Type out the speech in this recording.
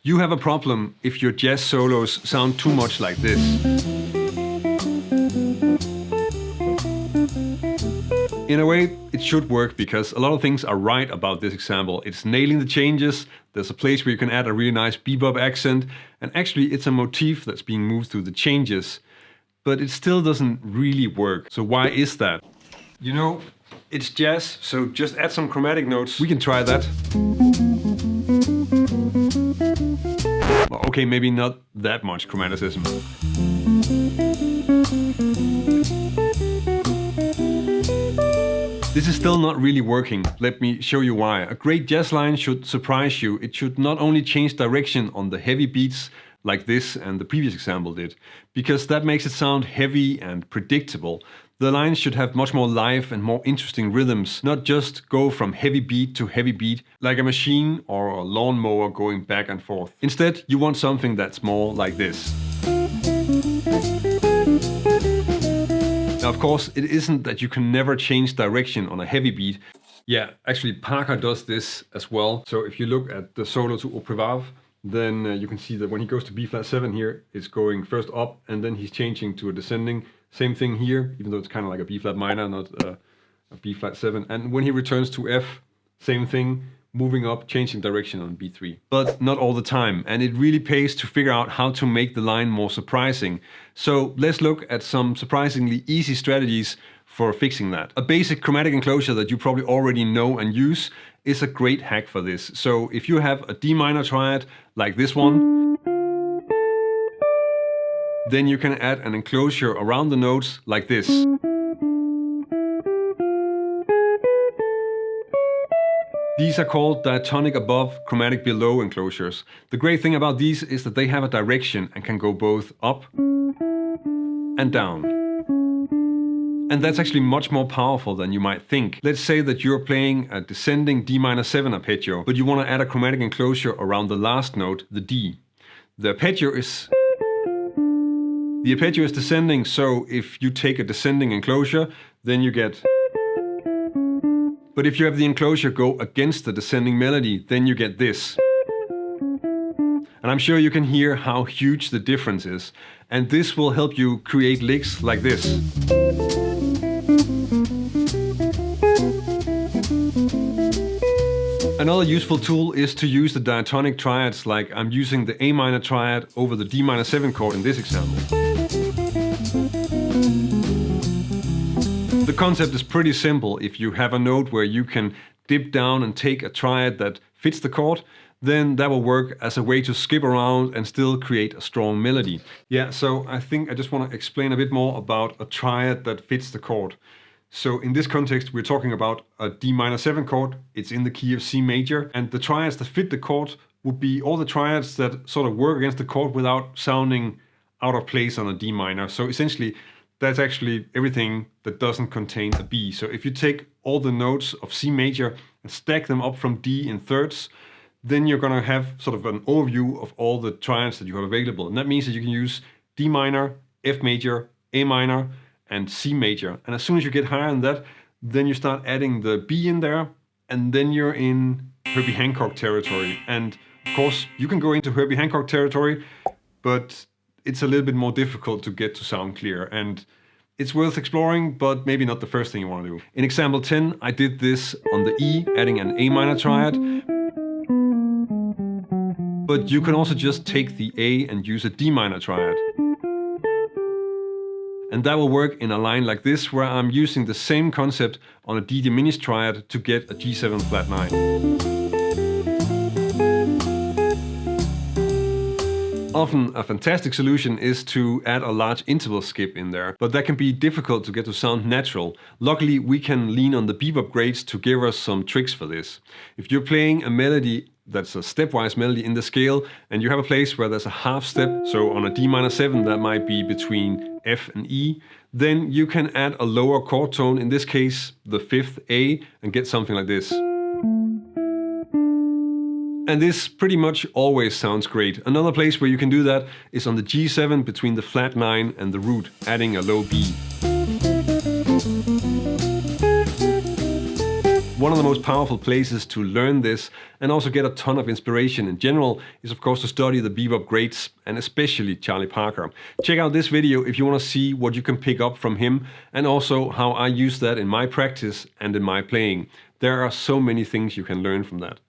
You have a problem if your jazz solos sound too much like this. In a way, it should work because a lot of things are right about this example. It's nailing the changes, there's a place where you can add a really nice bebop accent, and actually it's a motif that's being moved through the changes. But it still doesn't really work. So why is that? You know, it's jazz, so just add some chromatic notes. We can try that. Okay, maybe not that much chromaticism. This is still not really working. Let me show you why. A great jazz line should surprise you. It should not only change direction on the heavy beats like this and the previous example did, because that makes it sound heavy and predictable. The lines should have much more life and more interesting rhythms, not just go from heavy beat to heavy beat like a machine or a lawnmower going back and forth. Instead, you want something that's more like this. Now, of course, it isn't that you can never change direction on a heavy beat. Yeah, actually Parker does this as well. So if you look at the solo to Au Prévave, then you can see that when he goes to B flat 7 here, it's going first up and then he's changing to a descending. Same thing here, even though it's kind of like a B flat minor, not a B flat 7. And when he returns to F, same thing, moving up, changing direction on B3. But not all the time, and it really pays to figure out how to make the line more surprising. So let's look at some surprisingly easy strategies for fixing that. A basic chromatic enclosure that you probably already know and use is a great hack for this. So if you have a D minor triad like this one, then you can add an enclosure around the notes like this. These are called diatonic above, chromatic below enclosures. The great thing about these is that they have a direction and can go both up and down. And that's actually much more powerful than you might think. Let's say that you're playing a descending D minor 7 arpeggio, but you want to add a chromatic enclosure around the last note, the D. The arpeggio is descending, so if you take a descending enclosure, then you get. But if you have the enclosure go against the descending melody, then you get this. And I'm sure you can hear how huge the difference is. And this will help you create licks like this. Another useful tool is to use the diatonic triads, like I'm using the A minor triad over the D minor 7 chord in this example. The concept is pretty simple. If you have a note where you can dip down and take a triad that fits the chord, then that will work as a way to skip around and still create a strong melody. Yeah, so I think I just want to explain a bit more about a triad that fits the chord. So in this context, we're talking about a D minor 7 chord. It's in the key of C major, and the triads that fit the chord would be all the triads that sort of work against the chord without sounding out of place on a D minor. So essentially, that's actually everything that doesn't contain a B. So if you take all the notes of C major and stack them up from D in thirds, then you're going to have sort of an overview of all the triads that you have available. And that means that you can use D minor, F major, A minor, and C major. And as soon as you get higher than that, then you start adding the B in there, and then you're in Herbie Hancock territory. And of course, you can go into Herbie Hancock territory, but it's a little bit more difficult to get to sound clear. And it's worth exploring, but maybe not the first thing you want to do. In example 10, I did this on the E, adding an A minor triad. But you can also just take the A and use a D minor triad. And that will work in a line like this, where I'm using the same concept on a D diminished triad to get a G7 flat 9. Often a fantastic solution is to add a large interval skip in there, but that can be difficult to get to sound natural. Luckily, we can lean on the bebop grades to give us some tricks for this. If you're playing a melody that's a stepwise melody in the scale, and you have a place where there's a half step, so on a D minor 7 that might be between F and E, then you can add a lower chord tone, in this case the 5th A, and get something like this. And this pretty much always sounds great. Another place where you can do that is on the G7 between the flat 9 and the root, adding a low B. One of the most powerful places to learn this and also get a ton of inspiration in general is of course to study the bebop greats, and especially Charlie Parker. Check out this video if you want to see what you can pick up from him and also how I use that in my practice and in my playing. There are so many things you can learn from that.